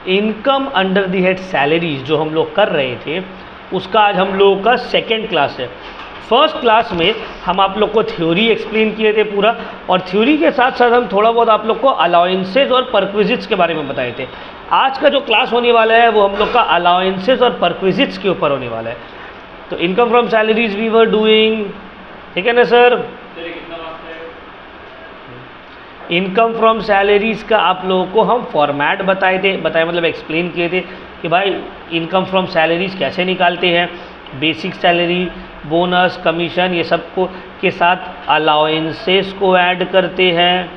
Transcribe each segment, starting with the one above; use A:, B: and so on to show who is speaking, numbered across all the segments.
A: Income under the head salaries जो हम लोग कर रहे थे उसका आज हम लोगों का सेकेंड क्लास है। फर्स्ट क्लास में हम आप लोग को थ्योरी एक्सप्लेन किए थे पूरा, और थ्योरी के साथ साथ हम थोड़ा बहुत आप लोग को अलाउंसेस और परक्विजिट्स के बारे में बताए थे। आज का जो क्लास होने वाला है वो हम लोग का अलाउंसेस और परक्विजिट्स के ऊपर होने वाला है। तो income from salaries we were doing, ठीक है ना सर? इनकम फ्रॉम सैलरीज का आप लोगों को हम फॉर्मेट बताए मतलब एक्सप्लेन किए थे कि भाई इनकम फ्रॉम सैलरीज कैसे निकालते हैं, बेसिक सैलरी, बोनस, कमीशन, ये सब को के साथ अलाउंसेस को ऐड करते हैं,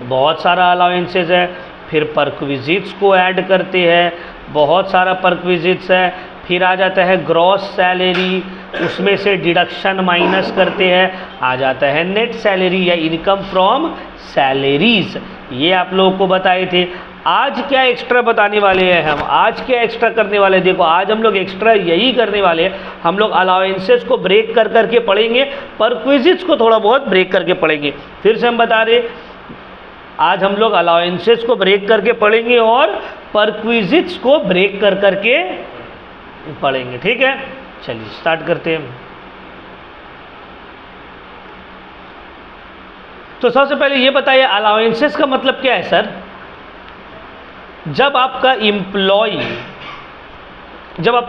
A: बहुत सारा अलाउंसेस है, फिर परक्विजिट्स को ऐड करते हैं, बहुत सारा परक्विजिट्स है, फिर आ जाता है ग्रॉस सैलरी, उसमें से डिडक्शन माइनस करते हैं, आ जाता है नेट सैलरी या इनकम फ्रॉम सैलरीज। ये आप लोगों को बताए थे। आज क्या एक्स्ट्रा बताने वाले हैं हम, आज क्या एक्स्ट्रा करने वाले हैं? देखो आज हम लोग एक्स्ट्रा यही करने वाले हैं, हम लोग अलाउंसेस को ब्रेक कर करके पढ़ेंगे, परक्विजिट्स को थोड़ा बहुत ब्रेक करके पढ़ेंगे। फिर से हम बता रहे, आज हम लोग अलाउंसेस को ब्रेक करके पढ़ेंगे और परक्विजिट्स को ब्रेक कर करके पढ़ेंगे, ठीक है? चलिए स्टार्ट करते हैं। तो सबसे पहले ये बताइए अलाउंसेस का मतलब क्या है सर? जब आपका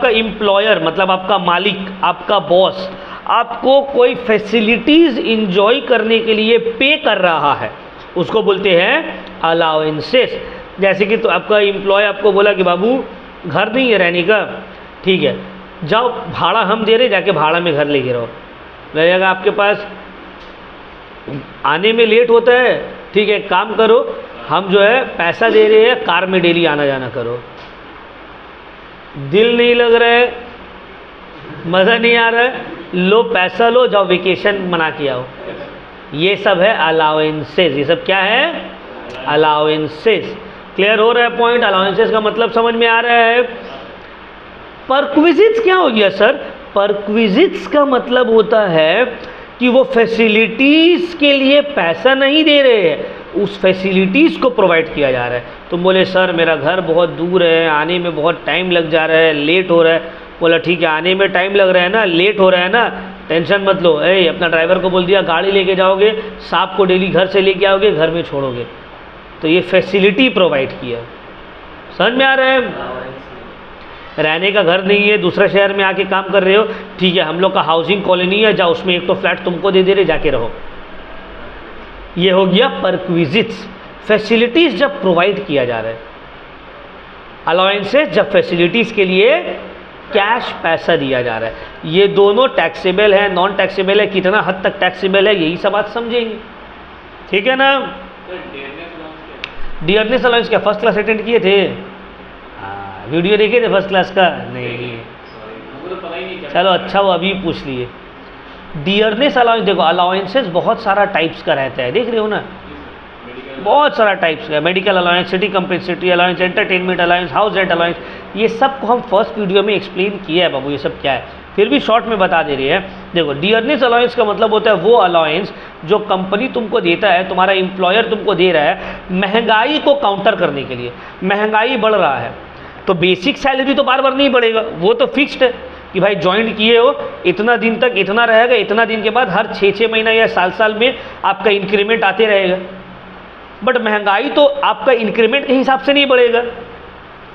A: एम्प्लॉयर मतलब आपका मालिक, आपका बॉस आपको कोई फैसिलिटीज इंजॉय करने के लिए पे कर रहा है, उसको बोलते हैं अलाउंसेस। जैसे कि तो आपका एम्प्लॉय आपको बोला कि बाबू घर नहीं है रहने का, ठीक है, जाओ भाड़ा हम दे रहे, जाके भाड़ा में घर लेके रहो। लगेगा आपके पास आने में लेट होता है, ठीक है, काम करो, हम जो है पैसा दे रहे हैं, कार में डेली आना जाना करो। दिल नहीं लग रहा है, मज़ा नहीं आ रहा है, लो पैसा लो, जाओ वेकेशन मना के आओ। ये सब है अलाउंसेस। ये सब क्या है? अलाउंसेस। क्लियर हो रहा है पॉइंट? अलाउंसेस का मतलब समझ में आ रहा है? परक्विजिट्स क्या हो गया सर? परक्विजिट्स का मतलब होता है कि वो फैसिलिटीज़ के लिए पैसा नहीं दे रहे हैं, उस फैसिलिटीज़ को प्रोवाइड किया जा रहा है। तुम बोले सर मेरा घर बहुत दूर है, आने में बहुत टाइम लग जा रहा है, लेट हो रहा है। बोला ठीक है, आने में टाइम लग रहा है ना, लेट हो रहा है ना, टेंशन मत लो, अपना ड्राइवर को बोल दिया गाड़ी लेके जाओगे, सांप को डेली घर से लेके आओगे, घर में छोड़ोगे। तो ये फैसिलिटी प्रोवाइड किया। समझ में आ रहा है? रहने का घर नहीं है, दूसरे शहर में आके काम कर रहे हो, ठीक है, हम लोग का हाउसिंग कॉलोनी है, जाओ उसमें एक तो फ्लैट तुमको दे रहे, जाके रहो। ये हो गया परक्विजिट्स। फैसिलिटीज़ जब प्रोवाइड किया जा रहा है, अलाउंसेस जब फैसिलिटीज़ के लिए कैश पैसा दिया जा रहा है। ये दोनों टैक्सेबल है, नॉन टैक्सेबल है, कितना हद तक टैक्सेबल है, यही सब बात समझेंगे, ठीक है ना? डियरनेस अलाउंस क्या फर्स्ट क्लास अटेंड किए थे? वीडियो देखे थे फर्स्ट क्लास का? नहीं, चलो अच्छा वो अभी पूछ लिए। डियरनेस अलाउंस, देखो अलाउंसेस बहुत सारा टाइप्स का रहता है, देख रहे हो ना, बहुत सारा टाइप्स का। Medical allowance, city compensatory allowance, entertainment allowance, house rent allowance, ये सब को हम फर्स्ट वीडियो में एक्सप्लेन किया है बाबू, ये सब क्या है, फिर भी शॉर्ट में बता दे रही है। देखो डियरनेस अलाउंस का मतलब होता है वो अलाउंस जो कंपनी तुमको देता है, तुम्हारा एम्प्लॉयर तुमको दे रहा है महंगाई को काउंटर करने के लिए। महंगाई बढ़ रहा है तो बेसिक सैलरी तो बार बार नहीं बढ़ेगा, वो तो फिक्स्ड है कि भाई ज्वाइन किए हो इतना दिन तक इतना रहेगा, इतना दिन के बाद हर 6-6 महीना या साल में आपका इंक्रीमेंट आते रहेगा। बट महंगाई तो आपका इंक्रीमेंट के हिसाब से नहीं बढ़ेगा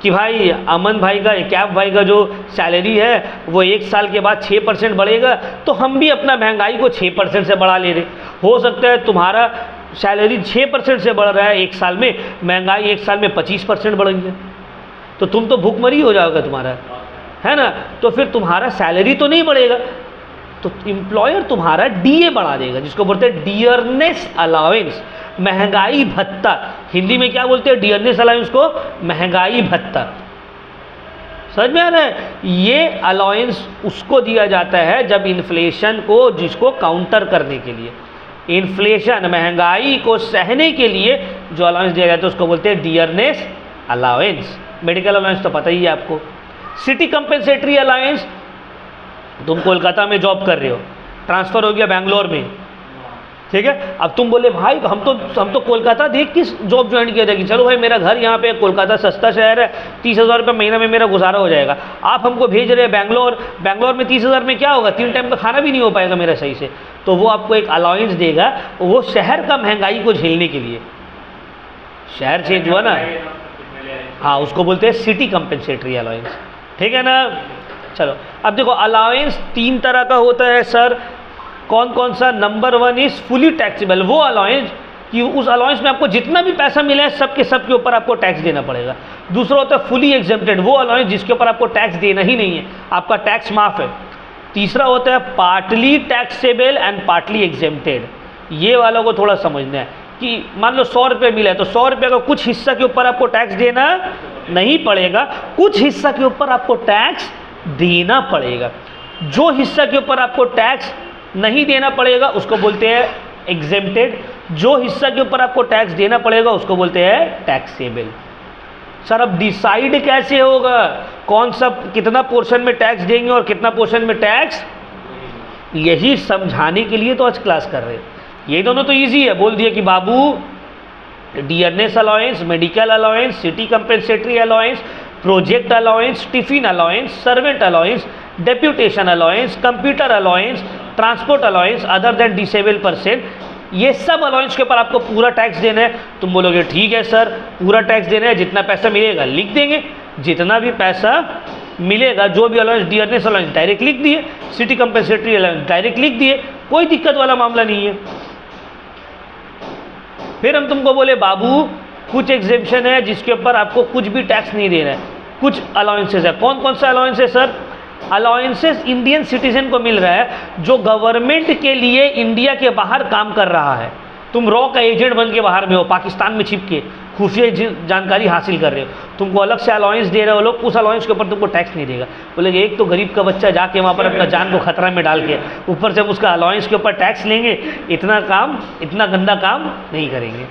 A: कि भाई अमन भाई का, कैब भाई का जो सैलरी है वो 1 साल के बाद 6% बढ़ेगा, तो हम भी अपना महंगाई को 6% से बढ़ा ले रहे। हो सकता है तुम्हारा सैलरी 6% से बढ़ रहा है 1 साल में, महंगाई 1 साल में 25% बढ़ गई, तो तुम तो भूखमरी हो जाओगे तुम्हारा, है ना? तो फिर तुम्हारा सैलरी तो नहीं बढ़ेगा, तो एम्प्लॉयर तुम्हारा डीए बढ़ा देगा, जिसको बोलते हैं डियरनेस अलाउंस, महंगाई भत्ता। हिंदी में क्या बोलते हैं डियरनेस अलाउंस को? महंगाई भत्ता। समझ में आ रहा है? ये अलाउंस उसको दिया जाता है जब इन्फ्लेशन को, जिसको काउंटर करने के लिए, इन्फ्लेशन महंगाई को सहने के लिए जो अलाउंस दिया जाता है उसको बोलते हैं डियरनेस अलाउंस। मेडिकल अलाउंस तो पता ही है आपको। सिटी कंपनसेटरी अलाउंस, तुम कोलकाता में जॉब कर रहे हो, ट्रांसफ़र हो गया बैंगलोर में, ठीक है। अब तुम बोले भाई हम तो कोलकाता देख किस जॉब ज्वाइन किया जाएगी, चलो भाई मेरा घर यहाँ पे, कोलकाता सस्ता शहर है, 30,000 रुपये महीना में मेरा गुजारा हो जाएगा। आप हमको भेज रहे हैं बैंगलोर में 30,000 में क्या होगा, 3 टाइम का खाना भी नहीं हो पाएगा मेरा सही से। तो वो आपको एक अलाउंस देगा, वो शहर का महंगाई को झेलने के लिए। शहर चेंज हुआ ना, हाँ, उसको बोलते हैं सिटी कंपेंसेटरी अलाउंस, ठीक है ना। चलो अब देखो अलाउंस 3 तरह का होता है सर। कौन कौन सा? नंबर 1 इज फुली टैक्सेबल, वो अलाउंस कि उस अलाउंस में आपको जितना भी पैसा मिला है सब के ऊपर आपको टैक्स देना पड़ेगा। दूसरा होता है फुली एग्जेम्प्टेड, वो अलाउंस जिसके ऊपर आपको टैक्स देना ही नहीं है, आपका टैक्स माफ है। तीसरा होता है partly taxable and partly exempted. ये वालों को थोड़ा समझना है कि मान लो 100 रुपये मिला है तो 100 रुपये का कुछ हिस्सा के ऊपर आपको टैक्स देना नहीं पड़ेगा, कुछ हिस्सा के ऊपर आपको टैक्स देना पड़ेगा। जो हिस्सा के ऊपर आपको टैक्स नहीं देना पड़ेगा उसको बोलते हैं एग्जेम्प्टेड, जो हिस्सा के ऊपर आपको टैक्स देना पड़ेगा उसको बोलते हैं टैक्सेबल। सर अब डिसाइड कैसे होगा कौन सा कितना पोर्शन में टैक्स देंगे और कितना पोर्शन में टैक्स, यही समझाने के लिए तो आज क्लास कर रहे हैं। ये दोनों तो इजी है, बोल दिया कि बाबू dearness allowance, medical allowance, city compensatory allowance, project allowance, tiffin allowance, servant allowance, deputation allowance, computer allowance, transport allowance other than disable person, ये सब अलाउंस के ऊपर आपको पूरा टैक्स देना है। तुम बोलोगे ठीक है सर पूरा टैक्स देना है, जितना पैसा मिलेगा लिख देंगे, जितना भी पैसा मिलेगा, जो भी अलाउंस, डियरनेस अलाउंस डायरेक्ट लिख दिए, सिटी कंपेंसेटरी अलाउंस डायरेक्ट लिख दिए, कोई दिक्कत वाला मामला नहीं है। फिर हम तुमको बोले बाबू कुछ एग्जेम्पशन है जिसके ऊपर आपको कुछ भी टैक्स नहीं देना है, कुछ अलाउंसेस है। कौन कौन सा अलाउंस है सर? अलाउंसेस इंडियन सिटीजन को मिल रहा है जो गवर्नमेंट के लिए इंडिया के बाहर काम कर रहा है। तुम रॉ का एजेंट बन के बाहर में हो, पाकिस्तान में छिप के खुफिया जानकारी हासिल कर रहे हो, तुमको अलग से अलाउंस दे रहे हो लोग, उस अलाउंस के ऊपर तुमको टैक्स नहीं देगा। बोले एक तो गरीब का बच्चा जाके वहाँ पर अपना जान को खतरा में डाल के ऊपर से हम उसका अलाउंस के ऊपर टैक्स लेंगे, इतना गंदा काम नहीं करेंगे।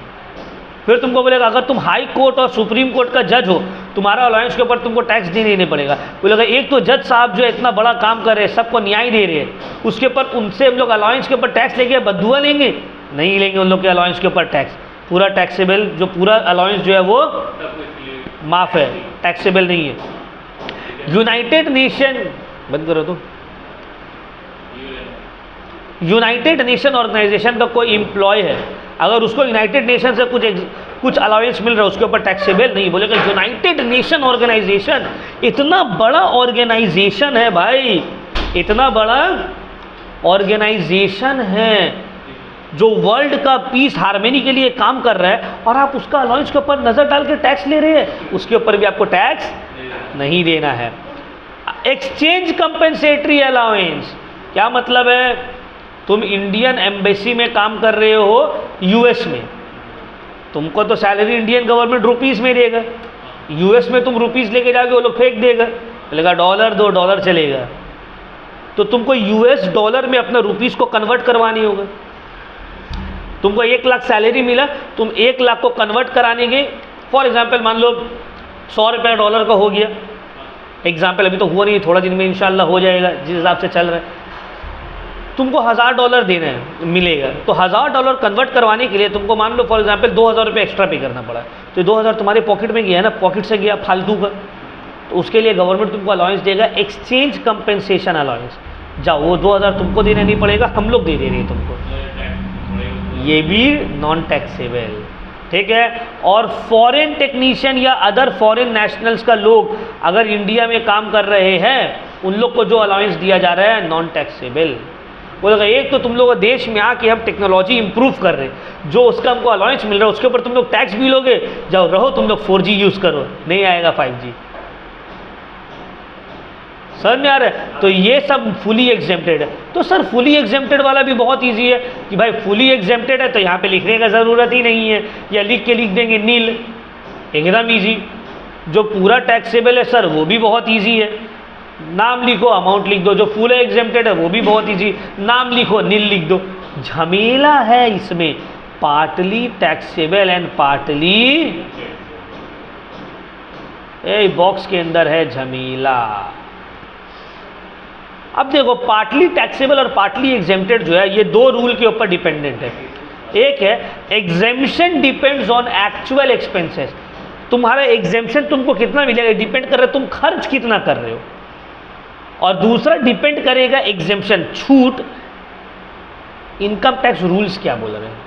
A: फिर तुमको बोलेगा अगर तुम हाई कोर्ट और सुप्रीम कोर्ट का जज हो, तुम्हारा अलाउंस के ऊपर तुमको टैक्स देने पड़ेगा। बोलेगा एक तो जज साहब जो है इतना बड़ा काम कर रहे हैं, सबको न्याय दे रहे हैं, उसके ऊपर उनसे हम लोग अलाउंस के ऊपर टैक्स लेंगे, बदुआ लेंगे? नहीं लेंगे उन लोग के अलाउंस के ऊपर टैक्स। पूरा टैक्सेबल, जो पूरा अलाउंस जो है वो माफ है, टैक्सेबल नहीं है। यूनाइटेड नेशन, बंद करो तो, यूनाइटेड नेशन ऑर्गेनाइजेशन का कोई एम्प्लॉय है, अगर उसको यूनाइटेड नेशन से कुछ अलाउंस मिल रहा है उसके ऊपर टैक्सेबल नहीं। बोलेगा यूनाइटेड नेशन ऑर्गेनाइजेशन इतना बड़ा ऑर्गेनाइजेशन है भाई, इतना बड़ा ऑर्गेनाइजेशन है जो वर्ल्ड का पीस हार्मनी के लिए काम कर रहा है, और आप उसका अलाउंस के ऊपर नज़र डाल के टैक्स ले रहे हैं, उसके ऊपर भी आपको टैक्स नहीं देना है। एक्सचेंज कंपेंसेटरी अलाउंस क्या मतलब है? तुम इंडियन एम्बेसी में काम कर रहे हो यूएस में, तुमको तो सैलरी इंडियन गवर्नमेंट रुपीस में देगा, यूएस में तुम रुपीस लेके जाओगे वो लोग फेंक देगा, बोलेगा $1 दो, $1 चलेगा, तो तुमको यूएस डॉलर में अपना रुपीस को कन्वर्ट करवानी होगा। तुमको 1 लाख सैलरी मिला, तुम 1 लाख को कन्वर्ट कराने के, फॉर एग्जाम्पल मान लो 100 रुपये डॉलर का हो गया, एग्जाम्पल अभी तो हुआ नहीं, थोड़ा दिन में इंशाल्लाह हो जाएगा जिस हिसाब से चल रहा है। तुमको $1000 देना है, मिलेगा, तो $1000 कन्वर्ट करवाने के लिए तुमको मान लो फॉर एग्जाम्पल 2000 रुपये एक्स्ट्रा पे करना पड़ा, तो 2000 तुम्हारे पॉकेट में गया ना, पॉकेट से गया फालतू का, तो उसके लिए गवर्नमेंट तुमको अलाउंस देगा, एक्सचेंज कंपेंसेशन अलाउंस। जाओ वो 2000 तुमको देना नहीं पड़ेगा, हम लोग दे रहे हैं तुमको, ये भी नॉन टैक्सेबल, ठीक है। और फॉरेन टेक्नीशियन या अदर फॉरेन नेशनल्स का लोग अगर इंडिया में काम कर रहे हैं, उन लोग को जो अलाउंस दिया जा रहा है नॉन टैक्सेबल। बोलेगा एक तो तुम लोग देश में आके हम टेक्नोलॉजी इंप्रूव कर रहे हैं, जो उसका हमको अलाउंस मिल रहा है उसके ऊपर तुम लोग टैक्स भी लोगे, जाओ रहो तुम लोग 4G यूज़ करो, नहीं आएगा 5G। समझ में आ रहा है? तो ये सब फुली एग्जेम्प्टेड है। तो सर फुली एग्जेम्प्टेड वाला भी बहुत इजी है कि भाई फुली एग्जेम्प्टेड है तो यहाँ पे लिखने का ज़रूरत ही नहीं है, या लिख के लिख देंगे नील, एकदम इजी। जो पूरा टैक्सेबल है सर वो भी बहुत इजी है, नाम लिखो अमाउंट लिख दो। जो फुल एग्जेम्प्टेड है वो भी बहुत इजी, नाम लिखो नील लिख दो। झमेला है इसमें partly taxable and partly, box के अंदर है झमेला। अब देखो पार्टली टैक्सेबल और पार्टली एग्जेम्प्टेड जो है ये 2 रूल के ऊपर डिपेंडेंट है। एक है exemption depends on actual expenses, तुम्हारा एग्जेम्पशन तुमको कितना मिलेगा डिपेंड कर रहा है तुम खर्च कितना कर रहे हो, और दूसरा डिपेंड करेगा एग्जेम्पशन छूट इनकम टैक्स रूल्स क्या बोल रहे हैं,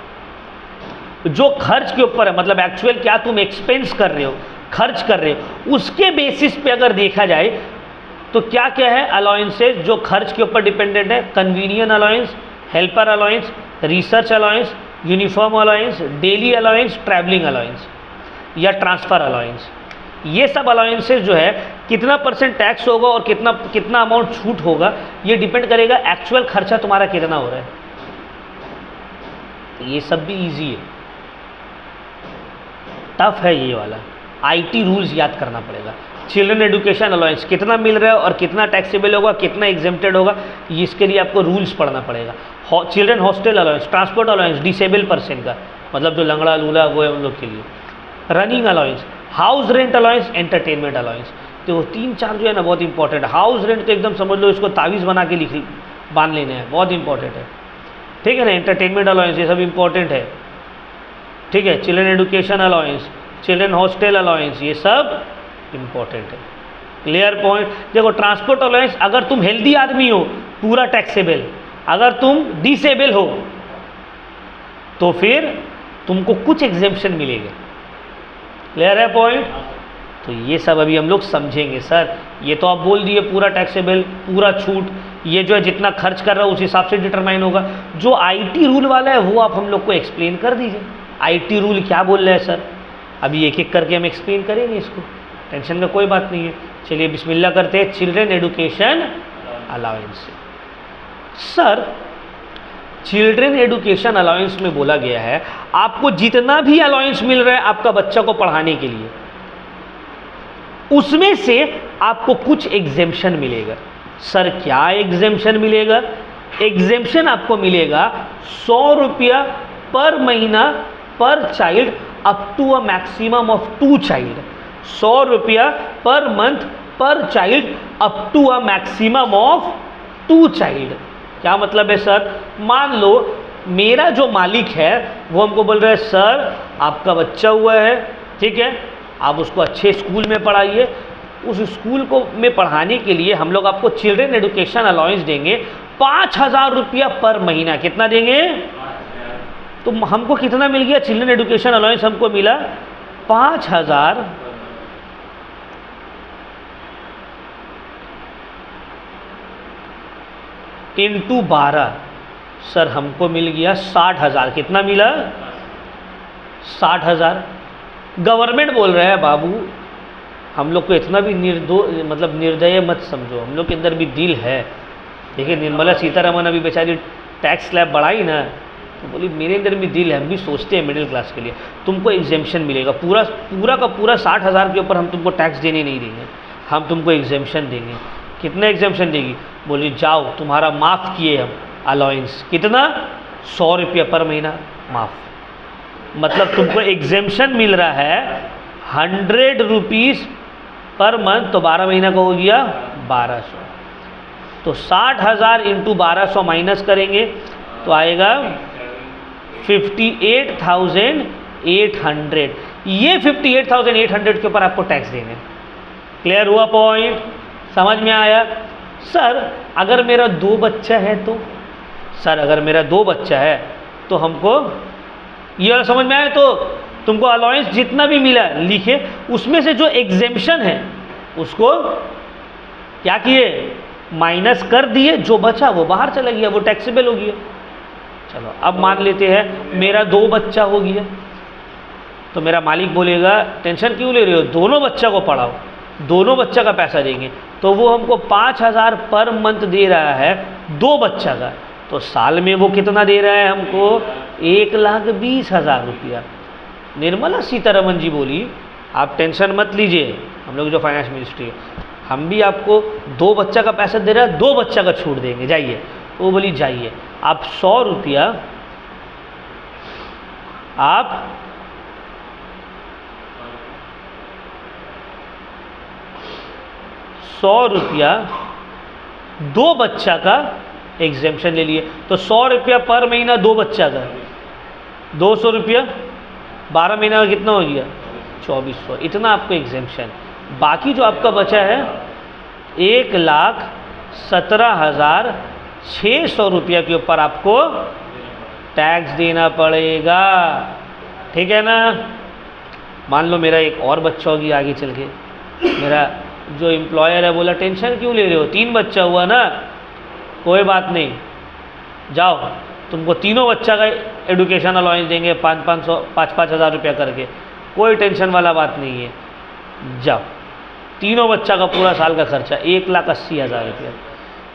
A: जो खर्च के ऊपर है, मतलब एक्चुअल क्या तुम एक्सपेंस कर रहे हो, खर्च कर रहे हो, उसके बेसिस पे अगर देखा जाए तो क्या क्या है अलाउंसेस जो खर्च के ऊपर डिपेंडेंट है, conveyance allowance, helper allowance, research allowance, uniform allowance, daily allowance, travelling allowance या ट्रांसफ़र अलाउंस। ये सब अलाउंसेस जो है कितना % टैक्स होगा और कितना अमाउंट छूट होगा, ये डिपेंड करेगा एक्चुअल खर्चा तुम्हारा कितना हो रहा है। तो ये सब भी इजी है, टफ है ये वाला, आईटी रूल्स याद करना पड़ेगा। चिल्ड्रन एजुकेशन अलाउंस कितना मिल रहा है और कितना टैक्सेबल होगा, कितना एग्जेम्प्टेड होगा, इसके लिए आपको रूल्स पढ़ना पड़ेगा। Children hostel allowance, transport allowance disable person का, मतलब जो लंगड़ा लूला वो है उन लोग के लिए, running allowance, house rent allowance, entertainment allowance. तो वो 3-4 जो है ना बहुत इंपॉर्टेंट है। हाउस रेंट तो एकदम समझ लो इसको तावीज़ बना के बांध लेने हैं, बहुत इंपॉर्टेंट है, ठीक है ना। एंटरटेनमेंट अलाउंस ये सब इंपॉर्टेंट है, ठीक है। Children education allowance, children hostel allowance, ये सब इंपॉर्टेंट है। Clear point. देखो ट्रांसपोर्ट अलाउंस अगर तुम हेल्दी आदमी हो पूरा टैक्सेबल, अगर तुम डिसेबल हो तो फिर तुमको कुछ एग्जेम्पशन मिलेगा। क्लियर है पॉइंट। तो ये सब अभी हम लोग समझेंगे। सर ये तो आप बोल दिए पूरा टैक्सेबल, पूरा छूट, ये जो है जितना खर्च कर रहा है उस हिसाब से डिटरमाइन होगा। जो आईटी रूल वाला है वो आप हम लोग को एक्सप्लेन कर दीजिए, आईटी रूल क्या बोल रहे हैं सर। अभी एक एक करके हम एक्सप्लेन करेंगे इसको, टेंशन का कोई बात नहीं है। चलिए बिस्मिल्लाह करते हैं। Children education allowance. Sir children education allowance में बोला गया है आपको जितना भी अलाउंस मिल रहा है आपका बच्चा को पढ़ाने के लिए, उसमें से आपको कुछ एग्जेम्पशन मिलेगा। सर क्या एग्जेम्पशन मिलेगा? एग्जेम्पशन आपको मिलेगा 100 रुपया पर महीना per child up to a maximum of 2 child. 100 रुपया per month per child up to a maximum of 2 child. क्या मतलब है सर? मान लो मेरा जो मालिक है वो हमको बोल रहा है सर आपका बच्चा हुआ है, ठीक है, आप उसको अच्छे स्कूल में पढ़ाइए। उस स्कूल को में पढ़ाने के लिए हम लोग आपको चिल्ड्रन एजुकेशन अलाउंस देंगे 5000 रुपया पर महीना। कितना देंगे? तो हमको कितना मिल गया? चिल्ड्रन एजुकेशन अलाउंस हमको मिला 5000 इंटू 12। सर हमको मिल गया 60,000। कितना मिला? 60,000। गवर्नमेंट बोल रहा है बाबू हम लोग को इतना भी मतलब निर्दय मत समझो, हम लोग के अंदर भी दिल है। देखिए निर्मला सीतारमण अभी बेचारी टैक्स स्लैब बढ़ाई ना, तो बोली मेरे अंदर भी दिल है, हम भी सोचते हैं मिडिल क्लास के लिए। तुमको एग्जेम्पशन मिलेगा पूरा का पूरा 60,000 के ऊपर हम तुमको टैक्स देने नहीं देंगे, हम तुमको एग्जेम्पशन देंगे। कितना एग्जेम्पशन देगी? बोली जाओ तुम्हारा माफ़ किए हम अलाउंस। कितना? 100 रुपया पर महीना माफ़। मतलब तुमको एग्जेम्पशन मिल रहा है 100 रुपीज़ पर मंथ, तो 12 महीना का हो गया 1200। तो 60,000 इंटू 1200 माइनस करेंगे तो आएगा 58,800। ये 58,800 के ऊपर आपको टैक्स देने। क्लियर हुआ पॉइंट? समझ में आया? सर अगर मेरा 2 बच्चा है तो? सर अगर मेरा 2 बच्चा है तो हमको ये वाला समझ में आया? तो तुमको अलाउंस जितना भी मिला लिखे, उसमें से जो एग्जेम्पशन है उसको क्या किए? माइनस कर दिए, जो बचा वो बाहर चला गया, वो टैक्सेबल हो गया। चलो अब मान लेते हैं मेरा 2 बच्चा हो गया, तो मेरा मालिक बोलेगा टेंशन क्यों ले रहे हो, दोनों बच्चा को पढ़ाओ, दोनों बच्चा का पैसा देंगे। तो वो हमको 5,000 पर मंथ दे रहा है 2 बच्चा का, तो साल में वो कितना दे रहा है हमको? 1,20,000 रुपया। निर्मला सीतारमण जी बोली आप टेंशन मत लीजिए, हम लोग जो फाइनेंस मिनिस्ट्री है हम भी आपको 2 बच्चा का पैसा दे रहा है, 2 बच्चा का छूट देंगे, जाइए। वो बोली जाइए आप 100 रुपया आप 100 रुपया 2 बच्चा का एग्जेम्पशन ले लिए। तो 100 रुपया पर महीना 2 बच्चा का, 200 रुपया, 12 महीने का कितना हो गया 2400, इतना आपको एग्जेम्पशन। बाकी जो आपका बचा है 1,17,600 रुपया के ऊपर आपको टैक्स देना पड़ेगा, ठीक है ना। मान लो मेरा एक और बच्चा होगी आगे चल के, मेरा जो एम्प्लॉयर है बोला टेंशन क्यों ले रहे हो, 3 बच्चा हुआ ना, कोई बात नहीं, जाओ तुमको तीनों बच्चा का एडुकेशन अलाउंस देंगे 5-5 हज़ार रुपया करके, कोई टेंशन वाला बात नहीं है, जाओ। तीनों बच्चा का पूरा साल का खर्चा 1,80,000 रुपया।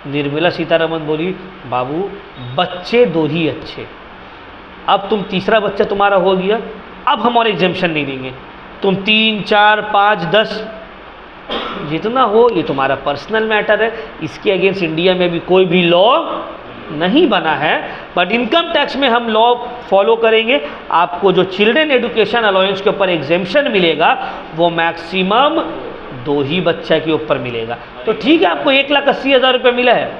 A: निर्मला सीतारमन बोली बाबू बच्चे 2 ही अच्छे, अब तुम तीसरा बच्चा तुम्हारा हो गया, अब हम और एग्जेम्पशन नहीं देंगे, तुम 3, 4, 5, 10 जितना हो, ये तुम्हारा पर्सनल मैटर है, इसके अगेंस्ट इंडिया में भी कोई भी लॉ नहीं बना है, बट इनकम टैक्स में हम लॉ फॉलो करेंगे। आपको जो चिल्ड्रन एजुकेशन अलाउंस के ऊपर एग्जेम्पशन मिलेगा वो मैक्सिमम 2 ही बच्चा के ऊपर मिलेगा। तो ठीक है, आपको 1,80,000 रुपये मिला है,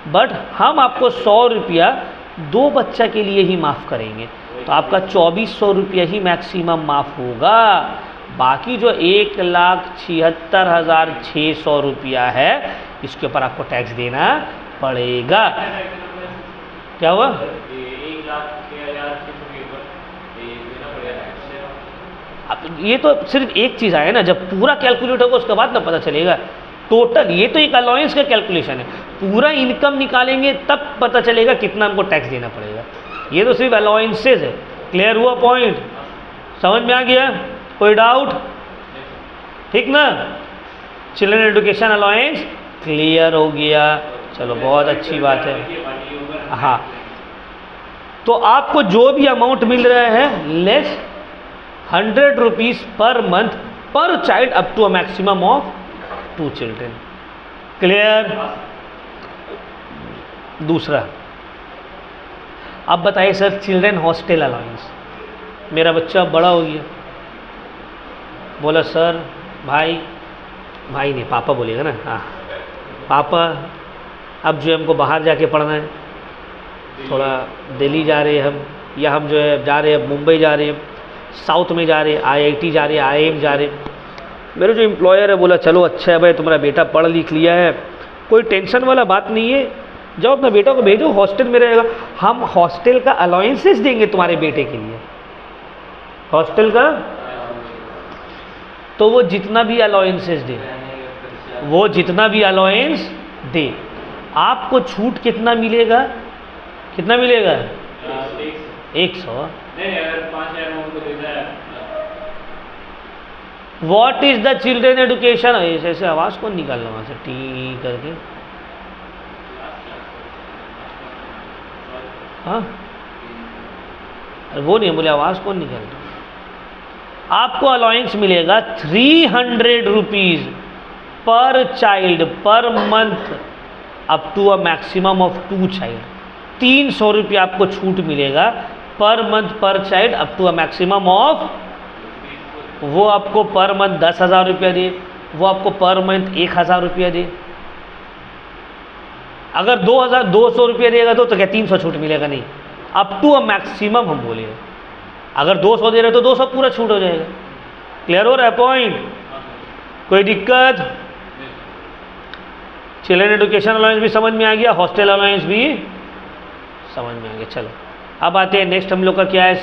A: बट हम आपको 100 रुपया 2 बच्चा के लिए ही माफ़ करेंगे, तो आपका 2,400 रुपया ही मैक्सिमम माफ़ होगा। बाकी जो 1,76,600 रुपया है इसके ऊपर आपको टैक्स देना पड़ेगा। क्या हुआ? अब ये तो सिर्फ एक चीज़ आया ना, जब पूरा कैलकुलेट होगा उसके बाद ना पता चलेगा टोटल। ये तो एक अलाउंस का कैलकुलेशन है, पूरा इनकम निकालेंगे तब पता चलेगा कितना हमको टैक्स देना पड़ेगा। ये तो सिर्फ अलाउंसेज है। क्लियर हुआ पॉइंट? समझ में आ गया? कोई डाउट? ठीक ना? चिल्ड्रन एजुकेशन अलाउंस क्लियर हो गया, चलो बहुत अच्छी बात है। हाँ, तो आपको जो भी अमाउंट मिल रहा है less 100 rupees per month per child up to a maximum of 2 children. Clear? दूसरा, अब बताइए सर चिल्ड्रन हॉस्टल अलाउंस। मेरा बच्चा बड़ा हो गया, बोला सर भाई नहीं पापा बोलेगा ना, हाँ पापा अब जो है हमको बाहर जाके पढ़ना है, थोड़ा दिल्ली जा रहे हैं हम, या हम जो है जा रहे हैं मुंबई जा रहे हैं, साउथ में जा रहे हैं, IIT जा रहे हैं, IIM जा रहे हैं। मेरे जो एम्प्लॉयर है बोला चलो अच्छा है भाई तुम्हारा बेटा पढ़ लिख लिया है, कोई टेंशन वाला बात नहीं है, जाओ अपना बेटा को भेजो हॉस्टल में रहेगा, हम हॉस्टल का अलाउंसेस देंगे तुम्हारे बेटे के लिए। हॉस्टल का तो वो जितना भी अलाउंसेस दे, वो जितना भी अलाउंस दे, आपको छूट कितना मिलेगा? कितना मिलेगा? 100। What is the children education? ऐसे आवाज़ कौन निकाल रहा वहाँ से टी करके? हाँ वो नहीं बोले, आवाज़ कौन निकाल रहा? आपको अलाउंस मिलेगा 300 rupees per child per month up to a maximum of 2 child. 300 रुपये आपको छूट मिलेगा per month per child up to a maximum of, वो आपको पर मंथ 10,000 रुपया दे, वो आपको पर मंथ 1,000 रुपया दे। अगर 2,200 रुपया देगा तो क्या 300 छूट मिलेगा? नहीं, अप टू अ मैक्सिमम हम बोले। अगर 200 दे रहे तो 200 पूरा छूट हो जाएगा। क्लियर हो रहा है पॉइंट? कोई दिक्कत? चिल्ड्रन एजुकेशन अलाउंस भी समझ में आ गया, हॉस्टल अलाउंस भी समझ में आ गया। चलो अब आते हैं नेक्स्ट हम लोग का क्या है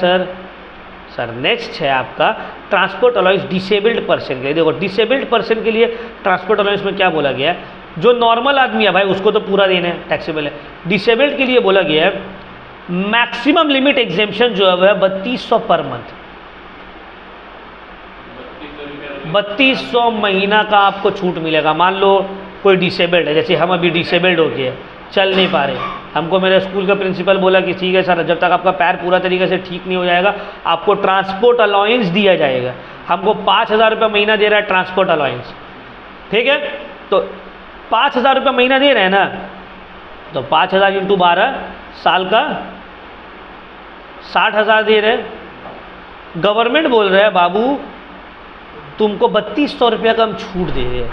A: सर नेक्स्ट है आपका ट्रांसपोर्ट अलाउंस डिसेबल्ड पर्सन के लिए। देखो डिसेबल्ड पर्सन के लिए ट्रांसपोर्ट अलाउंस में क्या बोला गया है, जो नॉर्मल आदमी है भाई उसको तो पूरा देना है, टैक्सेबल है। डिसेबल्ड के लिए बोला गया है मैक्सिमम लिमिट एग्जेम्पशन जो है वह 3200 पर मंथ, 3200 महीना का आपको छूट मिलेगा। मान लो कोई डिसेबल्ड है, जैसे हम अभी डिसेबल्ड हो गए, चल नहीं पा रहे, हमको मेरे स्कूल का प्रिंसिपल बोला कि ठीक है सर जब तक आपका पैर पूरा तरीके से ठीक नहीं हो जाएगा आपको ट्रांसपोर्ट अलाउंस दिया जाएगा। हमको 5,000 रुपये महीना दे रहा है ट्रांसपोर्ट अलाउंस, ठीक है। तो 5,000 रुपये महीना दे रहे हैं ना, तो 5,000 × 12 साल का 60,000 दे रहे। गवर्नमेंट बोल रहा है बाबू तुमको 3200 रुपया का हम छूट दे रहे हैं,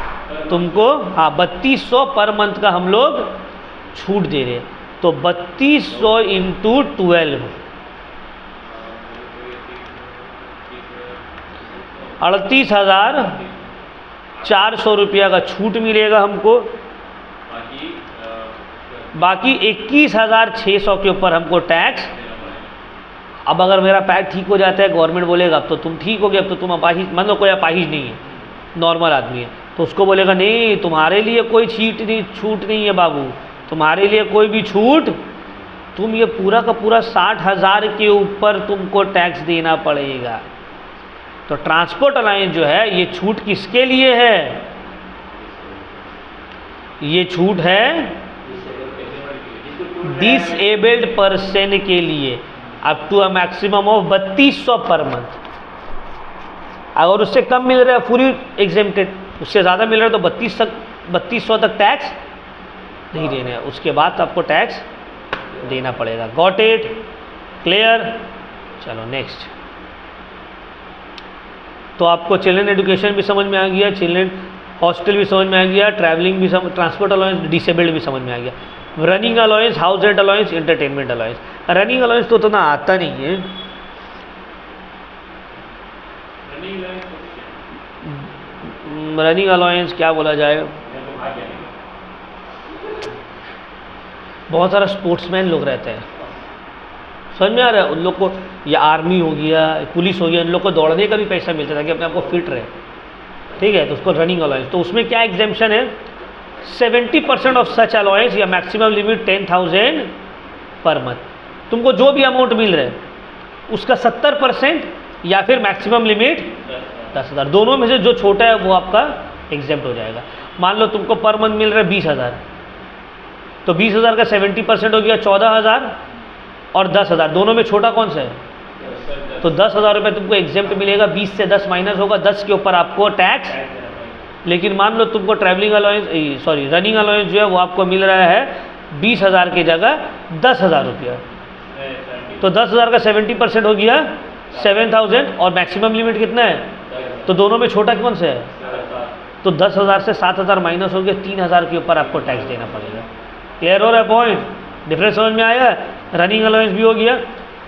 A: तुमको हाँ 3200 पर मंथ का हम लोग छूट दे रहे हैं। तो 3200 × 12 38,400 रुपया का छूट मिलेगा हमको, बाकी 21,600 के ऊपर हमको टैक्स। अब अगर मेरा पैर ठीक हो जाता है, गवर्नमेंट बोलेगा अब तो तुम ठीक हो गए, अब तो तुम अपाहिज, मान लो कोई अपाहिज नहीं है, नॉर्मल आदमी है, तो उसको बोलेगा नहीं तुम्हारे लिए कोई छूट नहीं है बाबू, तुम्हारे लिए कोई भी छूट, तुम ये पूरा का पूरा 60,000 के ऊपर तुमको टैक्स देना पड़ेगा। तो ट्रांसपोर्ट अलाउंस जो है ये छूट किसके लिए है? ये छूट है डिसेबल्ड पर्सन के लिए, up to a maximum of 3200 per month. अगर उससे कम मिल रहा है फुली एग्जेम्प्टेड, उससे ज़्यादा मिल रहा है तो 3200 तक टैक्स नहीं देना है, उसके बाद आपको टैक्स देना पड़ेगा। Got it? क्लियर? चलो नेक्स्ट। तो आपको चिल्ड्रन एजुकेशन भी समझ में आ गया, चिल्ड्रन हॉस्टल भी समझ में आ गया, ट्रैवलिंग भी ट्रांसपोर्ट अलाउंस, डिसेबल्ड भी समझ में आ गया, running allowance, house rent allowance, entertainment allowance. Running allowance तो उतना आता नहीं है, रनिंग अलाउंस क्या बोला जाए, बहुत सारा स्पोर्ट्समैन लोग रहते हैं, समझ में आ रहा है, उन लोग को, या आर्मी हो गया, पुलिस हो गया, उन लोग को दौड़ने का भी पैसा मिलता था कि अपने आप को फिट रहे, ठीक है, तो उसको रनिंग अलाउंस। तो उसमें क्या एग्जेम्पशन है? 70% ऑफ सच अलाउंस या मैक्सिमम लिमिट 10,000 पर मंथ। तुमको जो भी अमाउंट मिल रहा है उसका 70% या फिर मैक्सिमम लिमिट 10,000, दोनों में से जो छोटा है वो आपका एग्जेम्प्ट हो जाएगा। मान लो तुमको पर मंथ मिल रहा है 20,000, तो 20,000 का 70% हो गया 14,000 और 10,000, दोनों में छोटा कौन सा है? तो 10,000 रुपये तुमको एग्जेम्प्ट मिलेगा, 20 से 10 माइनस होगा, 10 के ऊपर आपको टैक्स। लेकिन मान लो तुमको travelling allowance, sorry running allowance जो है वो आपको मिल रहा है 20,000 की जगह 10,000 रुपया, तो 10,000 का 70% हो गया 7,000 और मैक्सिमम लिमिट कितना है? तो दोनों में छोटा कौन सा है? तो 10,000 से 7,000 माइनस हो गया, 3,000 के ऊपर आपको टैक्स देना पड़ेगा। क्लियर हो रहा है पॉइंट? डिफरेंस समझ में आया? रनिंग अलाउंस भी हो गया।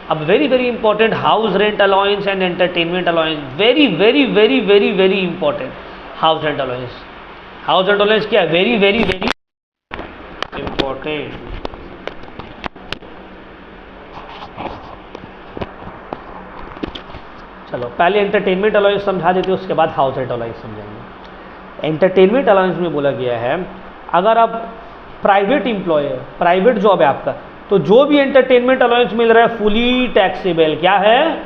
A: अब very very important, house rent allowance and entertainment allowance, very very very very very important. House rent allowance, house rent allowance क्या है? Very very very important. चलो पहले एंटरटेनमेंट अलाउंस समझा देते हैं, उसके बाद हाउस रेंट अलाउंस समझाएंगे। एंटरटेनमेंट अलाउंस में बोला गया है अगर आप प्राइवेट एम्प्लॉय है, प्राइवेट जॉब है आपका, तो जो भी एंटरटेनमेंट अलाउंस मिल रहा है फुली टैक्सेबल, क्या है?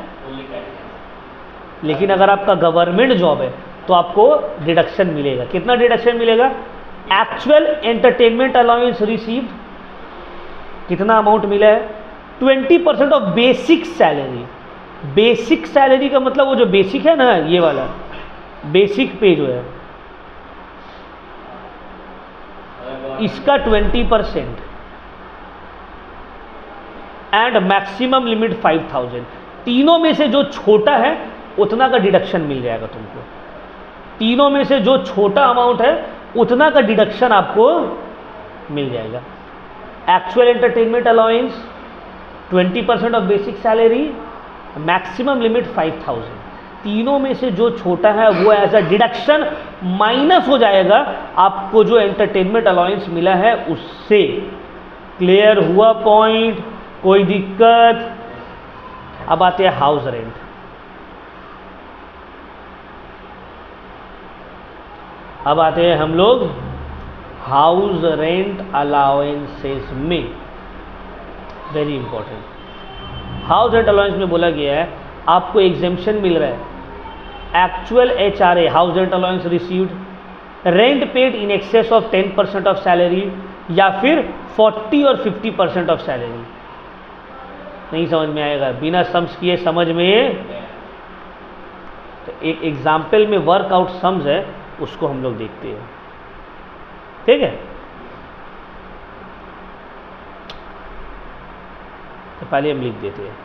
A: लेकिन अगर आपका गवर्नमेंट जॉब है तो आपको डिडक्शन मिलेगा। कितना डिडक्शन मिलेगा? एक्चुअल एंटरटेनमेंट अलाउंस रिसीव्ड, कितना अमाउंट मिला है? 20% of basic salary. Basic salary का मतलब वो जो बेसिक है ना, ये वाला बेसिक पे जो है इसका 20% एंड मैक्सिमम लिमिट 5,000। तीनों में से जो छोटा है उतना का डिडक्शन मिल जाएगा तुमको। तीनों में से जो छोटा अमाउंट है उतना का डिडक्शन आपको मिल जाएगा। Actual entertainment allowance 20% of basic salary, maximum limit 5,000। तीनों में से जो छोटा है वो एज अ डिडक्शन माइनस हो जाएगा आपको जो एंटरटेनमेंट अलाउंस मिला है उससे। क्लियर हुआ पॉइंट? कोई दिक्कत? अब आते हैं हाउस रेंट। अब आते हैं हम लोग हाउस रेंट अलाउंसेस में। Very important. House rent allowance में बोला गया है आपको एग्जेम्पशन मिल रहा है, actual HRA house rent allowance received, rent paid in excess of 10% of salary, या फिर 40 और 50% ऑफ सैलरी। नहीं समझ में आएगा बिना सम्स किए, समझ में? तो एक एग्जाम्पल में वर्कआउट सम्स है, उसको हम लोग देखते हैं, ठीक है? तो पहले हम लिख देते हैं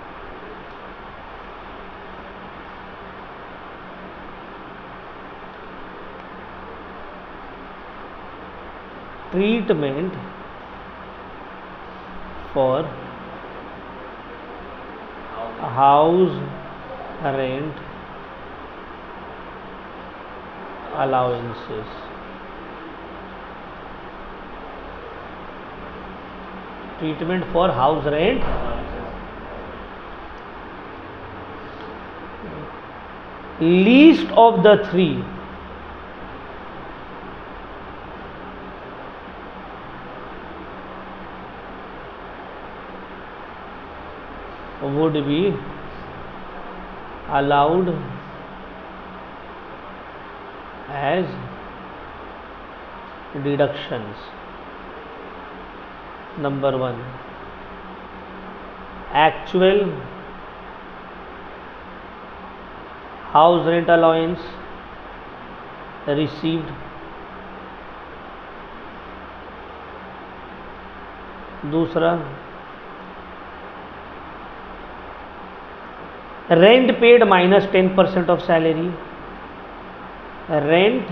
A: treatment for house rent allowances. Treatment for house rent. Least of the three would be allowed as deductions. Number one, actual house rent allowance received, दूसरा rent paid minus 10% of salary, rent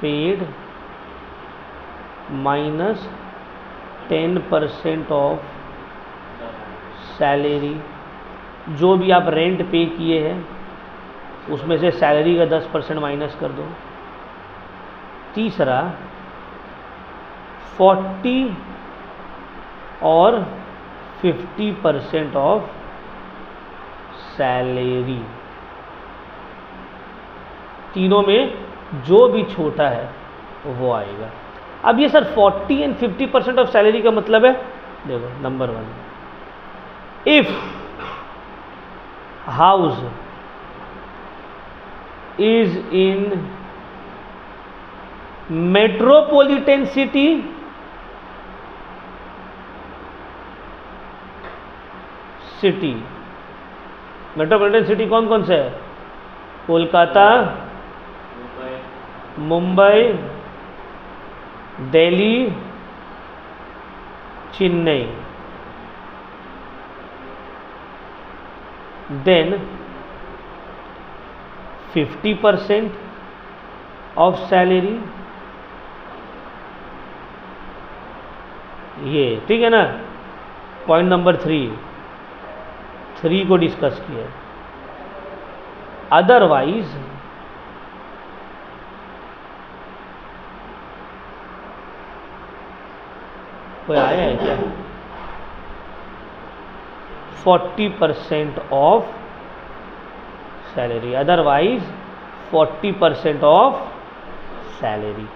A: paid minus 10% of salary, जो भी आप rent पे किए हैं उसमें से salary का 10% माइनस कर दो। तीसरा 40 और 50% ऑफ सैलरी, तीनों में जो भी छोटा है वो आएगा। अब ये सर 40 एंड 50% ऑफ सैलरी का मतलब है, देखो number one, if house is in metropolitan city, metropolitan city कौन कौन से है? Kolkata, Mumbai, Delhi, Chennai. Then 50% of salary, ये ठीक है ना। पॉइंट नंबर 3 को डिस्कस किया। अदरवाइज कोई आया है क्या? 40% of salary, otherwise 40% of salary.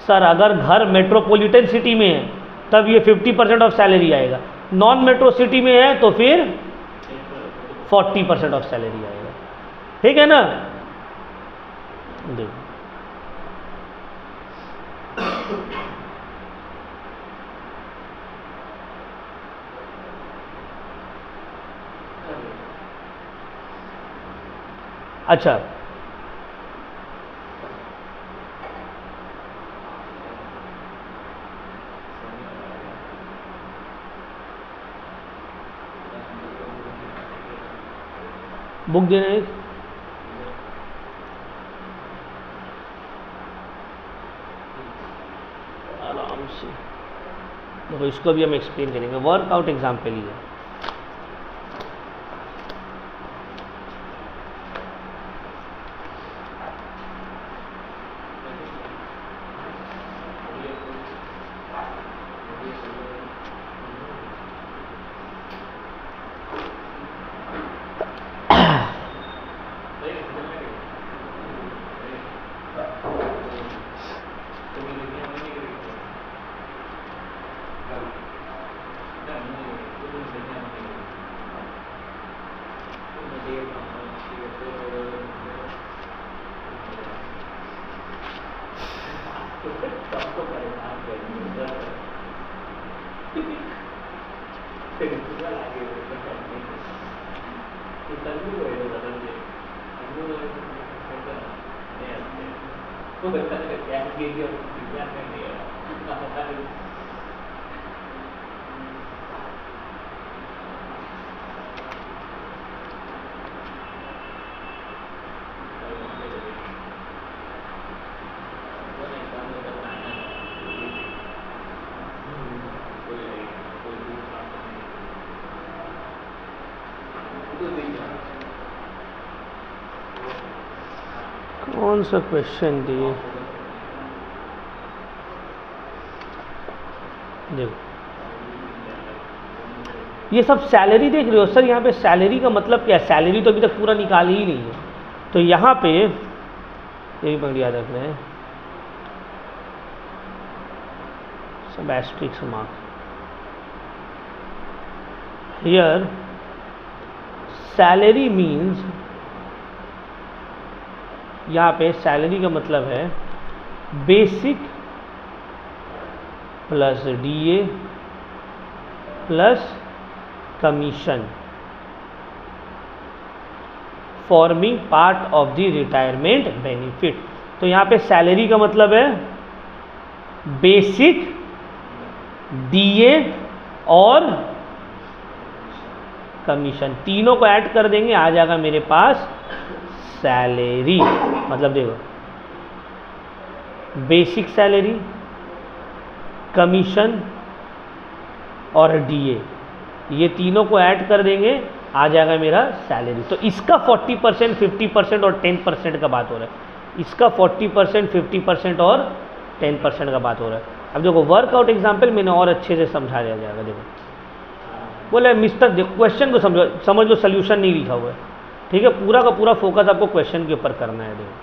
A: Sir अगर घर मेट्रोपॉलिटन सिटी में है तब ये 50% ऑफ सैलरी आएगा, नॉन मेट्रो सिटी में है तो फिर 40% ऑफ सैलरी आएगा, ठीक है ना। देखो अच्छा, बुक देना है, आराम से देखो, इसको भी हम एक्सप्लेन करेंगे। वर्कआउट एग्जाम्पल ही है। कौन सा क्वेश्चन दिए, देखो ये सब सैलरी देख रहे हो सर, यहाँ पे सैलरी का मतलब क्या है, सैलरी तो अभी तक पूरा निकाली ही नहीं है, तो यहाँ पे ये भी पॉइंट याद रखना है, सब asterisks mark here, salary means, यहाँ पे सैलरी का मतलब है basic plus DA plus commission forming part of the retirement benefit. तो यहाँ पे सैलरी का मतलब है बेसिक, डीए और कमीशन, तीनों को ऐड कर देंगे, आ जाएगा मेरे पास सैलरी। मतलब देखो बेसिक सैलरी, कमीशन और डीए, ये तीनों को ऐड कर देंगे, आ जाएगा मेरा सैलरी। तो इसका 40%, 50% और 10% का बात हो रहा है, इसका 40%, 50% और 10% का बात हो रहा है। अब देखो वर्कआउट एग्जाम्पल मैंने और अच्छे से समझा दिया जाएगा। देखो बोले मिस्टर, देखो क्वेश्चन को समझ लो, सोल्यूशन नहीं लिखा हुआ है, ठीक है, पूरा का पूरा फोकस आपको क्वेश्चन के ऊपर करना है। देखो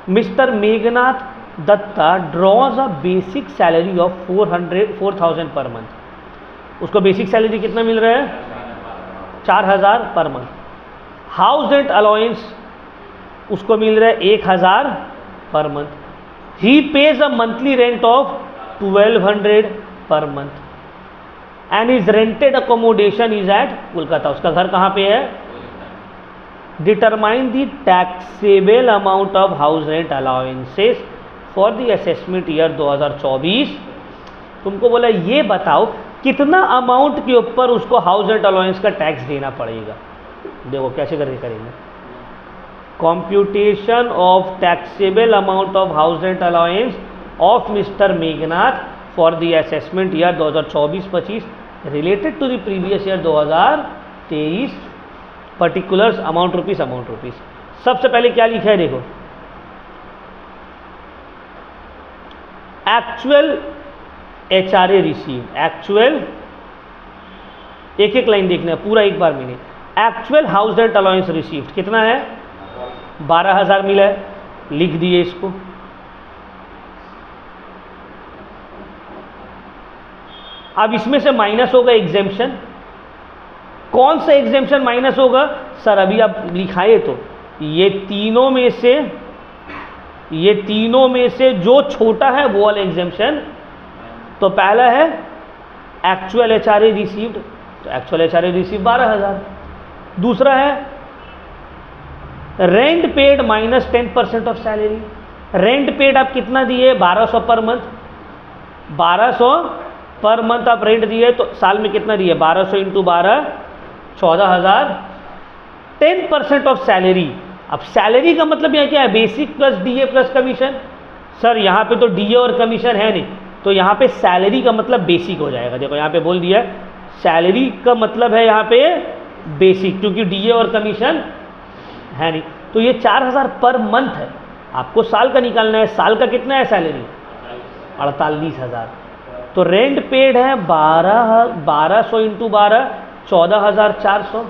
A: mister Meghnath Dutta draws a basic salary of 4,000 per month. उसको बेसिक सैलरी कितना मिल रहा है, 4,000 per month. House rent allowance उसको मिल रहा है 1,000 per month. He pays a monthly rent of 1,200 per month and is rented accommodation is at Kolkata. उसका घर कहाँ पे है। Determine the taxable amount of house rent allowances for the assessment year 2024। तुमको बोला ये बताओ कितना अमाउंट के ऊपर उसको हाउस रेंट अलाउंस का टैक्स देना पड़ेगा। देखो कैसे करके करेंगे, computation of taxable amount of house rent allowance of mister Meghnath for the assessment year 2024-25 related to the previous year 2023, particulars amount rupees. सबसे पहले क्या लिखा है, देखो एक्चुअल HRA रिसीव, एक्चुअल, एक एक लाइन देखना है पूरा एक बार मैंने। Actual house rent allowance received कितना है, 12,000 मिला है, लिख दिए इसको। अब इसमें से माइनस होगा एग्जेम्पशन। कौन सा एग्जेम्पशन माइनस होगा सर, अभी आप लिखाए तो ये तीनों में से जो छोटा है वो वाला एग्जेम्पशन। तो पहला है एक्चुअल HRA रिसीव्ड, तो एक्चुअल HRA रिसीव 12,000। दूसरा है rent paid minus 10% of salary. Rent paid आप कितना दिए, 1200 पर मंथ। 1200 पर मंथ आप रेंट दिए, तो साल में कितना दिए, 1200 इंटू 12, 14,000। 10% of salary. अब सैलरी का मतलब यहाँ क्या है, basic plus DA plus commission. Sir यहाँ पे तो डीए और कमीशन है नहीं, तो यहाँ पे सैलरी का मतलब बेसिक हो जाएगा। देखो यहाँ पे बोल दिया सैलरी का मतलब है यहाँ पे बेसिक, क्योंकि डीए और कमीशन है नहीं। तो ये 4,000 पर मंथ है, आपको साल का निकालना है। साल का कितना है सैलरी, 48,000। तो रेंट पेड है 1200 इंटू 12, 14,400।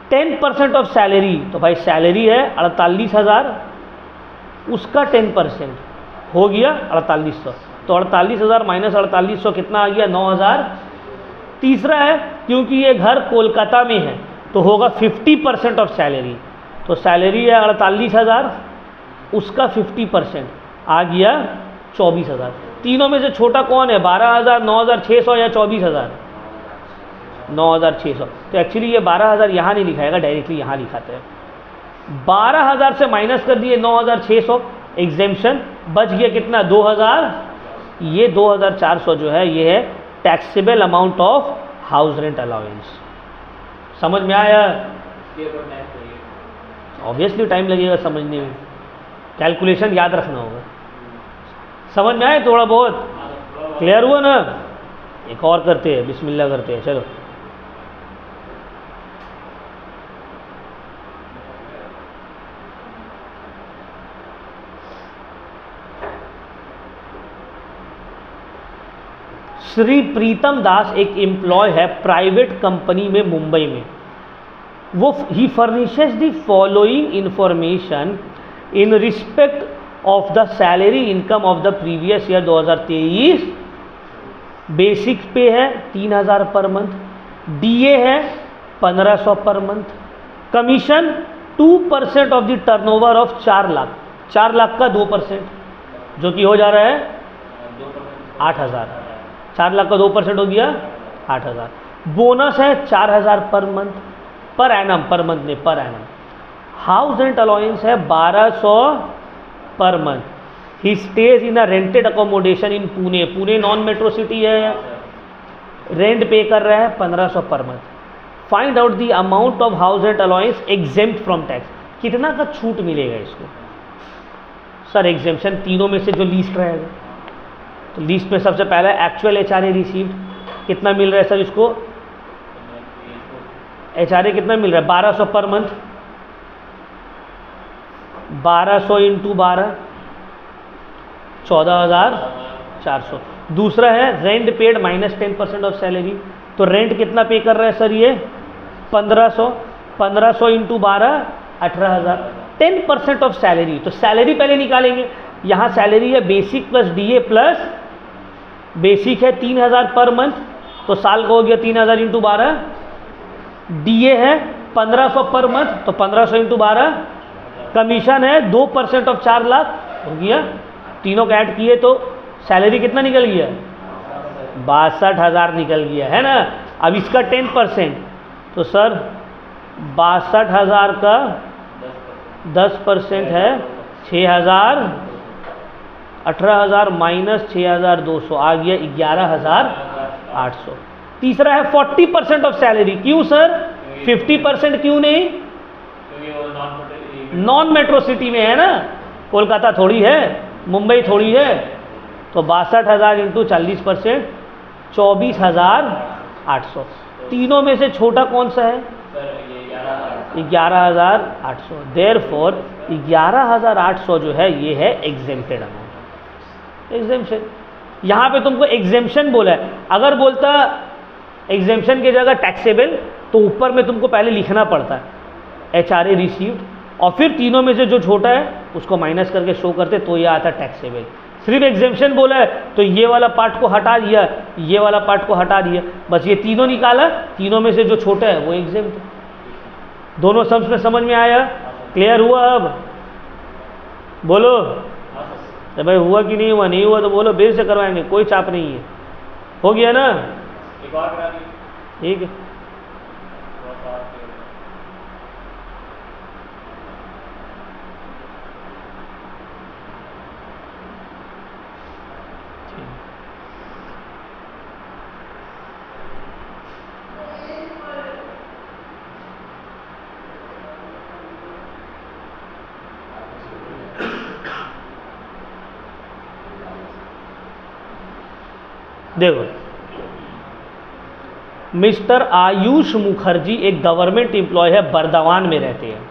A: 10% ऑफ सैलरी, तो भाई सैलरी है 48,000, उसका 10% हो गया 4800। तो 48,000 माइनस 4800 कितना आ गया, 9,000। तीसरा है क्योंकि ये घर कोलकाता में है तो होगा 50% ऑफ सैलरी। तो सैलरी है 48,000, उसका 50% आ गया 24,000। तीनों में से छोटा कौन है, 12,000, 9,600 या 24,000, 9,600। तो एक्चुअली ये 12,000 यहाँ नहीं लिखाएगा, डायरेक्टली यहाँ लिखाते हैं। 12,000 से माइनस कर दिए 9,600 एग्जेम्पशन, बच गया कितना, 2,000। ये 2,400 जो है ये है taxable amount of house rent allowance. समझ में आया। ऑब्वियसली टाइम लगेगा समझने में, कैलकुलेशन याद रखना होगा। समझ में आए, थोड़ा बहुत क्लियर हुआ ना। एक और करते हैं, बिस्मिल्लाह करते हैं, चलो। श्री प्रीतम दास एक एम्प्लॉय है प्राइवेट कंपनी में मुंबई में। वो ही furnishes the following information in respect of the salary income of the previous year 2023। Basic pay है 3000 पर मंथ, डीए है 1500 per month, commission 2% of the turnover of 4 lakh, 4 lakh का 2% जो कि हो जा रहा है 8000, 4 लाख का 2% हो गया 8000। बोनस है 4000 पर month, per annum, per month नहीं per annum. House rent allowance है 1200 पर मंथ। ही स्टेज इन अ रेंटेड अकोमोडेशन इन Pune, Pune non metro city है, रेंट पे कर रहा है 1500 per month. Find out the amount of house rent allowance exempt from tax, कितना का छूट मिलेगा इसको। सर एग्जेम्पशन तीनों में से जो लीस्ट रहेगा, तो लीस्ट में सबसे पहला एक्चुअल एचआरए रिसीव्ड, कितना मिल रहा है सर इसको, एचआरए कितना मिल रहा है 1200 पर मंथ, 1200 इंटू 12 14,400। दूसरा है rent paid minus 10% of salary, तो रेंट कितना पे कर रहा है सर ये 1500, 1500 इंटू 12 18,000, 10% ऑफ सैलरी। तो सैलरी पहले निकालेंगे, यहाँ सैलरी है basic plus DA plus, basic है 3000 पर मंथ, तो साल का हो गया 3000 इंटू 12, डीए है 1500 पर मंथ, तो 1500 इंटू 12, कमीशन है 2% ऑफ 4 लाख हो गया, तीनों का ऐड किए तो सैलरी कितना निकल गया 62,000 निकल गया है ना। अब इसका 10%, तो सर 62,000 का 10% है 6,000, 18,000 माइनस 6,200 आ गया 11,800। तीसरा है 40% ऑफ सैलरी, क्यों सर 50% क्यों नहीं, नॉन मेट्रो सिटी में है ना, कोलकाता थोड़ी है, मुंबई थोड़ी है, तो 62,000 इंटू 40% 24,800। तीनों में से छोटा कौन सा है 11,800। देयरफॉर 11,800 जो है ये है एग्जेम्प्टेड अमाउंट। एग्जेम्पशन, यहाँ पे तुमको एग्जेम्पशन बोला है, अगर बोलता एग्जेम्पशन की जगह टैक्सेबल तो ऊपर में तुमको पहले लिखना पड़ता है एचआरए रिसीव्ड, और फिर तीनों में से जो छोटा है उसको माइनस करके शो करते, तो ये आता टैक्सेबल। सिर्फ एग्जेम्पशन बोला है तो ये वाला पार्ट को हटा दिया, ये वाला पार्ट को हटा दिया, बस ये तीनों निकाला, तीनों में से जो छोटा है वो एग्जेम्प्ट। दोनों सम्स में समझ में आया, क्लियर हुआ। अब बोलो तो भाई हुआ कि नहीं हुआ, नहीं हुआ तो बोलो, बेर से करवाएंगे, कोई चाप नहीं है। हो गया ना, ठीक है। देखो, मिस्टर आयुष मुखर्जी एक गवर्नमेंट एम्प्लॉय है, बर्दवान में रहते हैं।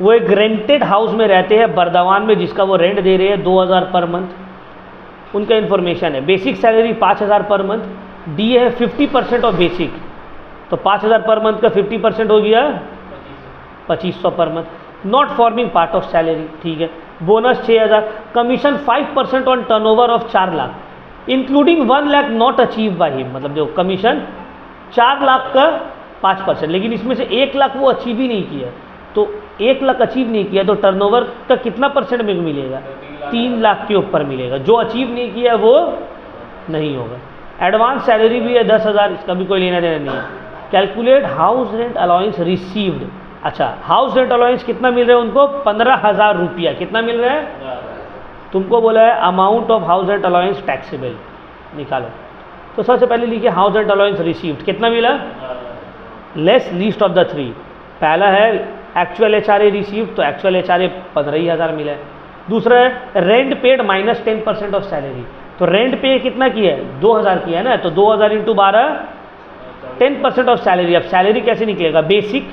A: वो एक रेंटेड हाउस में रहते हैं बर्दवान में, जिसका वो रेंट दे रहे हैं 2,000 पर मंथ। उनका इन्फॉर्मेशन है बेसिक सैलरी 5,000 पर मंथ, डीए है 50% ऑफ बेसिक, तो 5,000 पर मंथ का 50% हो गया 2,500 per month. Not forming part of salary, ठीक है। Bonus 6,000, commission 5% on turnover of 4 lakh, including 1 lakh not achieve by him. मतलब जो कमीशन 4 लाख का 5%, लेकिन इसमें से 1 लाख वो अचीव ही नहीं किया, तो 1 लाख अचीव नहीं किया तो टर्नओवर का कितना परसेंट में मिलेगा 3 लाख के ऊपर मिलेगा। जो अचीव नहीं किया वो नहीं होगा। एडवांस सैलरी भी है 10,000, इसका भी कोई लेना देना नहीं है। Calculate house rent allowance received. अच्छा, हाउस रेंट अलाउंस कितना मिल रहा है उनको 15,000 रुपया। कितना मिल रहा है, तुमको बोला है amount of house rent allowance taxable निकालो, तो सबसे पहले लिखिए हाउस रेंट अलाउंस रिसीव्ड कितना मिला, लेस लीस्ट ऑफ द 3। पहला है एक्चुअल एचआरए रिसीव्ड, तो एक्चुअल एचआरए 15,000 मिला है। दूसरा है rent paid minus 10% of salary, तो रेंट पे कितना किया है 2,000 किया है ना, तो 2,000 इंटू 12 10% ऑफ सैलरी। अब सैलरी कैसे निकलेगा, बेसिक,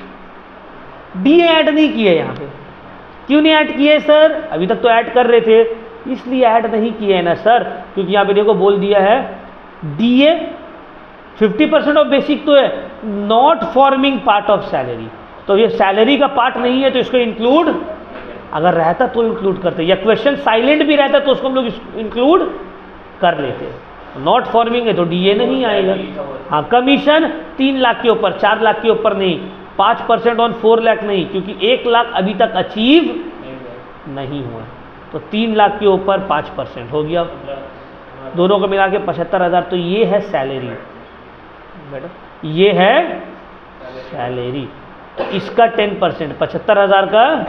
A: डीए ऐड नहीं किया है यहाँ पे। क्यों नहीं ऐड किए सर, अभी तक तो ऐड कर रहे थे, इसलिए ऐड नहीं किए है ना सर, क्योंकि यहाँ पे देखो बोल दिया है DA 50% ऑफ बेसिक तो है, not forming part of salary, तो ये सैलरी का पार्ट नहीं है तो इसको इंक्लूड, अगर रहता तो इंक्लूड करते, या क्वेश्चन साइलेंट भी रहता तो उसको हम लोग इंक्लूड कर लेते। नॉट फॉर्मिंग है तो DA नहीं आएगा। हाँ, कमीशन 3 लाख के ऊपर, 4 लाख के ऊपर नहीं, 5% ऑन 4 लाख नहीं, क्योंकि 1 लाख अभी तक अचीव नहीं हुआ, तो 3 लाख के ऊपर 5% हो गया, दोनों को मिला के 75,000। तो ये है सैलरी बेटा, ये है सैलरी। तो इसका 10%, 75,000 का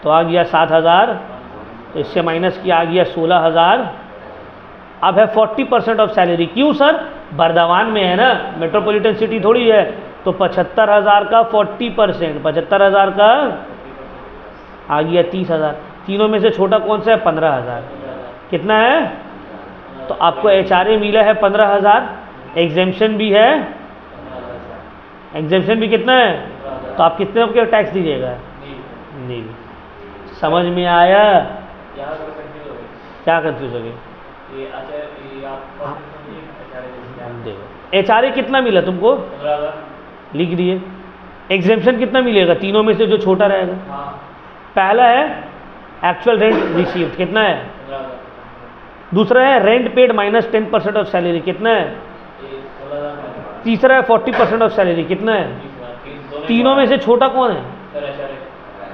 A: तो आ गया 7,000, तो इससे माइनस किया आ गया 16,000। अब है 40% ऑफ सैलरी। क्यों सर? बर्दवान में है ना, मेट्रोपॉलिटन सिटी थोड़ी है, तो 75,000 का 40%, 75,000 का आ गया 30,000। तीनों में से छोटा कौन सा है? 15,000। कितना है? तो आपको HRA मिला है 15,000, एग्जेम्पशन भी है, एग्जेम्पशन भी कितना है? तो आप कितने रुपये टैक्स दीजिएगा? नहीं। समझ में आया? क्या कंफ्यूज हो गए? देखो HRA कितना मिला तुमको? लिख दिए। एग्जेम्पशन कितना मिलेगा? तीनों में से जो छोटा रहेगा। पहला है एक्चुअल रेंट रिसीव्ड, कितना है? दूसरा है rent paid minus 10% of salary, कितना है? तीसरा है 40% ऑफ सैलरी, कितना है? तीनों में से छोटा कौन है?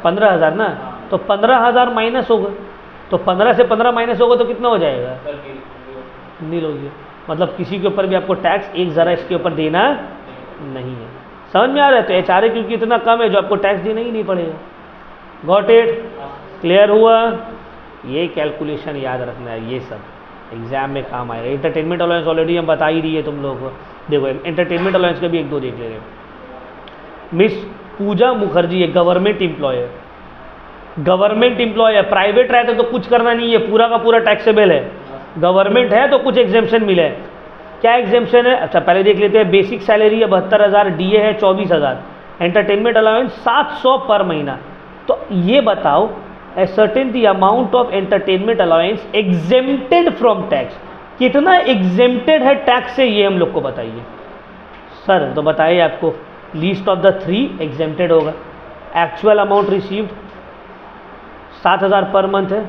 A: 15,000 ना, तो 15,000 माइनस होगा, तो 15 से 15 माइनस होगा तो कितना हो जाएगा? नील हो गया। मतलब किसी के ऊपर भी आपको टैक्स एक ज़रा इसके ऊपर देना नहीं है। समझ में आ रहा है? तो HRA क्योंकि इतना कम है जो आपको टैक्स देना ही नहीं पड़ेगा। Got it? क्लियर हुआ? ये कैलकुलेशन याद रखना है, ये सब एग्जाम में काम आएगा। एंटरटेनमेंट अलाउंस ऑलरेडी हम बता ही रही है तुम लोगों को। देखो एंटरटेनमेंट अलाउंस का भी एक दो देख ले रहे। मिस पूजा मुखर्जी एक गवर्नमेंट एम्प्लॉय है, गवर्नमेंट एम्प्लॉय है। प्राइवेट रहता तो कुछ करना नहीं है, पूरा का पूरा टैक्सेबल है। गवर्नमेंट है तो कुछ एग्जेम्पशन मिले। क्या एग्जेम्पशन है? अच्छा पहले देख लेते हैं। बेसिक सैलरी है 72,000, DA है 24,000, एंटरटेनमेंट अलाउंस 700 पर महीना। तो ये बताओ, ascertain the amount of entertainment allowance exempted from tax, कितना exempted है टैक्स से, ये हम लोग को बताइए। सर तो बताइए आपको, लीस्ट ऑफ द 3 exempted होगा। Actual amount received 7,000 per month है,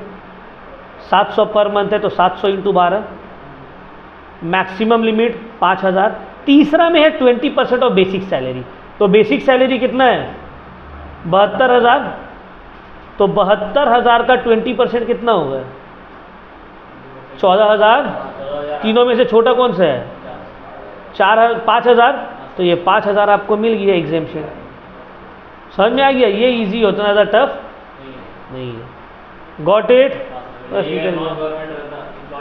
A: 700 पर मंथ है तो 700 इंटू 12, मैक्सिमम लिमिट 5,000। तीसरा में है 20% ऑफ बेसिक सैलरी, तो बेसिक सैलरी कितना है? 72,000, तो 72,000 का 20% कितना होगा? 14,000। तीनों में से छोटा कौन सा है? 5,000, तो ये 5,000 आपको मिल गया एग्जेम्पशन। समझ में आ गया? ये इजी होता है, ज़्यादा टफ नहीं है। Got it?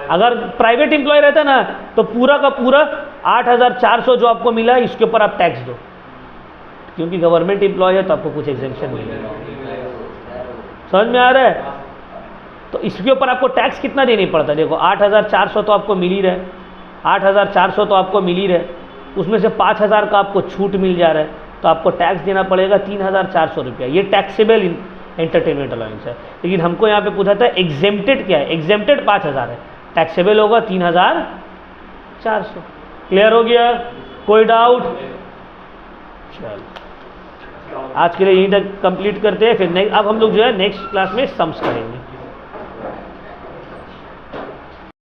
A: अगर प्राइवेट एम्प्लॉय रहता ना तो पूरा का पूरा 8,400 जो आपको मिला इसके ऊपर आप टैक्स दो, क्योंकि गवर्नमेंट एम्प्लॉय है तो आपको कुछ एग्जेम्पशन मिलेगा। समझ में आ रहा है? तो इसके ऊपर आपको टैक्स कितना देनी पड़ता है? देखो 8,400 तो आपको मिल ही रहा है, 8,400 तो आपको मिल ही रहा है, उसमें से 5,000 का आपको छूट मिल जा रहा है, तो आपको टैक्स देना पड़ेगा 3,400 रुपया। ये टैक्सेबल एंटरटेनमेंट अलाउंस है। लेकिन हमको यहाँ पे पूछा था एग्जेम्प्टेड क्या है? एग्जेम्प्टेड 5,000 है, टैक्सेबल होगा 3,400। क्लियर हो गया? कोई डाउट? चलो आज के लिए यहीं तक कंप्लीट करते हैं, फिर अब हम लोग जो है नेक्स्ट क्लास में सम्स करेंगे।